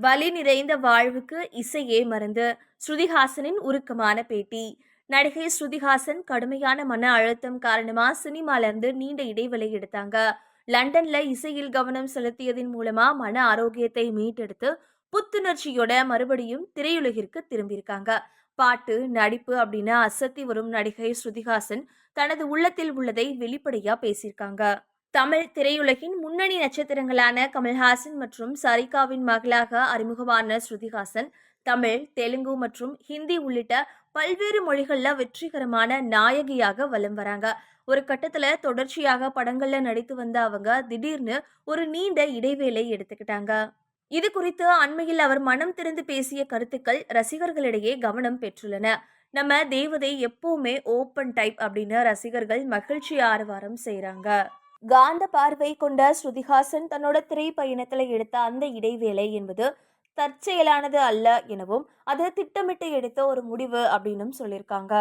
வலி நிறைந்த வாழ்வுக்கு இசையே மருந்து. ஸ்ருதிஹாசனின் உருக்கமான பேட்டி. நடிகை ஸ்ருதிஹாசன் கடுமையான மன அழுத்தம் காரணமா சினிமால இருந்து நீண்ட இடைவெளி எடுத்தாங்க. லண்டன்ல இசையில் கவனம் செலுத்தியதன் மூலமா மன ஆரோக்கியத்தை மீட்டெடுத்து புத்துணர்ச்சியோட மறுபடியும் திரையுலகிற்கு திரும்பியிருக்காங்க. பாட்டு, நடிப்பு அப்படின்னு அசத்தி வரும் நடிகை ஸ்ருதிஹாசன் தனது உள்ளத்தில் உள்ளதை வெளிப்படையா பேசியிருக்காங்க. தமிழ் திரையுலகின் முன்னணி நட்சத்திரங்களான கமல்ஹாசன் மற்றும் சரிகாவின் மகளாக அறிமுகமான ஸ்ருதிஹாசன் தமிழ், தெலுங்கு மற்றும் ஹிந்தி உள்ளிட்ட பல்வேறு மொழிகள்ல வெற்றிகரமான நாயகியாக வலம் வராங்க. ஒரு கட்டத்துல தொடர்ச்சியாக படங்கள்ல நடித்து வந்த அவங்க திடீர்னு ஒரு நீண்ட இடைவேளை எடுத்துக்கிட்டாங்க. இது குறித்து அண்மையில் அவர் மனம் திறந்து பேசிய கருத்துக்கள் ரசிகர்களிடையே கவனம் பெற்றுள்ளன. நம்ம தேவதை எப்பவுமே ஓப்பன் டைப் அப்படின்னு ரசிகர்கள் மகிழ்ச்சி ஆரவாரம் செய்றாங்க. காந்த பார்வை கொண்ட ஸ்ருதிஹாசன் தன்னோட திரைப்பயணத்துல எடுத்த அந்த இடைவேளை என்பது தற்செயலானது அல்ல எனவும் அது திட்டமிட்டு எடுத்த ஒரு முடிவு அப்படின்னும் சொல்லியிருக்காங்க.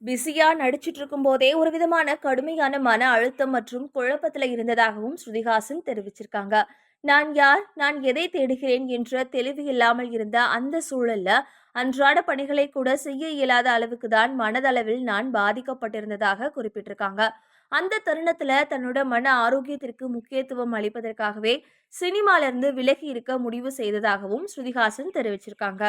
பிஸியா நடிச்சிட்டு இருக்கும் போதே ஒரு விதமான கடுமையான மன அழுத்தம் மற்றும் குழப்பத்துல இருந்ததாகவும் ஸ்ருதிஹாசன் தெரிவிச்சிருக்காங்க. நான் யார், நான் எதை தேடுகிறேன் என்ற தெளிவு இல்லாமல் இருந்த அந்த சூழல்ல அன்றாட பணிகளை கூட செய்ய இயலாத அளவுக்கு தான் மனதளவில் நான் பாதிக்கப்பட்டிருந்ததாக குறிப்பிட்டிருக்காங்க. அந்த தருணத்துல தன்னோட மன ஆரோக்கியத்திற்கு முக்கியத்துவம் அளிப்பதற்காகவே சினிமால இருந்து விலகி இருக்க முடிவு செய்ததாகவும் ஸ்ருதிஹாசன் தெரிவிச்சிருக்காங்க.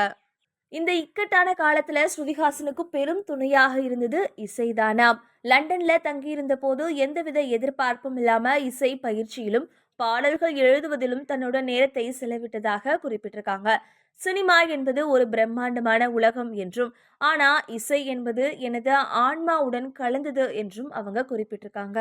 இந்த இக்கட்டான காலத்துல ஸ்ருதிஹாசனுக்கு பெரும் துணையாக இருந்தது இசைதானாம். லண்டன்ல தங்கியிருந்த போது எந்தவித எதிர்பார்ப்பும் இல்லாம இசை பயிற்சியிலும் பாடல்கள் எழுதுவதிலும் தன்னோட நேரத்தை செலவிட்டதாக குறிப்பிட்டிருக்காங்க. சினிமா என்பது ஒரு பிரம்மாண்டமான உலகம் என்றும், ஆனா இசை என்பது எனது ஆன்மாவுடன் கலந்தது என்றும் அவங்க குறிப்பிட்டிருக்காங்க.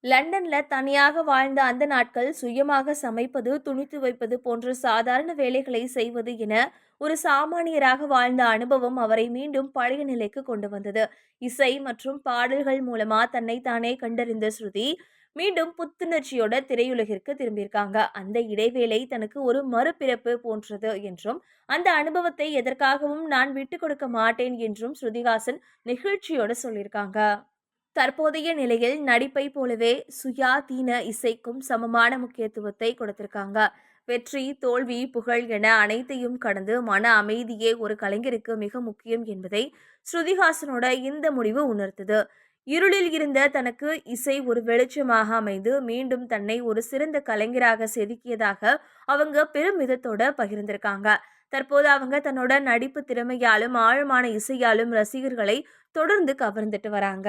லண்டன்ல தனியாக வாழ்ந்த அந்த நாட்கள் சுயமாக சமைப்பது, துணி துவைப்பது போன்ற சாதாரண வேலைகளை செய்வது என ஒரு சாமானியராக வாழ்ந்த அனுபவம் அவரை மீண்டும் பழைய நிலைக்கு கொண்டு வந்தது. இசை மற்றும் பாடல்கள் மூலமா தன்னை தானே கண்டறிந்த ஸ்ருதி மீண்டும் புத்துணர்ச்சியோட திரையுலகிற்கு திரும்பியிருக்காங்க. அந்த இடைவேளை தனக்கு ஒரு மறுபிறப்பு போன்றது என்றும், அந்த அனுபவத்தை எதற்காகவும் நான் விட்டு கொடுக்க மாட்டேன் என்றும் ஸ்ருதிஹாசன் நெகிழ்ச்சியோட சொல்லியிருக்காங்க. தற்போதைய நிலையில் நடிப்பை போலவே சுயாதீன இசைக்கும் சமமான முக்கியத்துவத்தை கொடுத்திருக்காங்க. வெற்றி, தோல்வி, புகழ் என அனைத்தையும் கடந்து மன அமைதியே ஒரு கலைஞருக்கு மிக முக்கியம் என்பதை ஸ்ருதிஹாசனோட இந்த முடிவு உணர்த்துது. இருளில் இருந்த தனக்கு இசை ஒரு வெளிச்சமாக அமைந்து மீண்டும் தன்னை ஒரு சிறந்த கலைஞராக செதுக்கியதாக அவங்க பெருமிதத்தோட பகிர்ந்திருக்காங்க. தற்போது அவங்க தன்னோட நடிப்பு திறமையாலும் ஆழமான இசையாலும் ரசிகர்களை தொடர்ந்து கவர்ந்துட்டு வராங்க.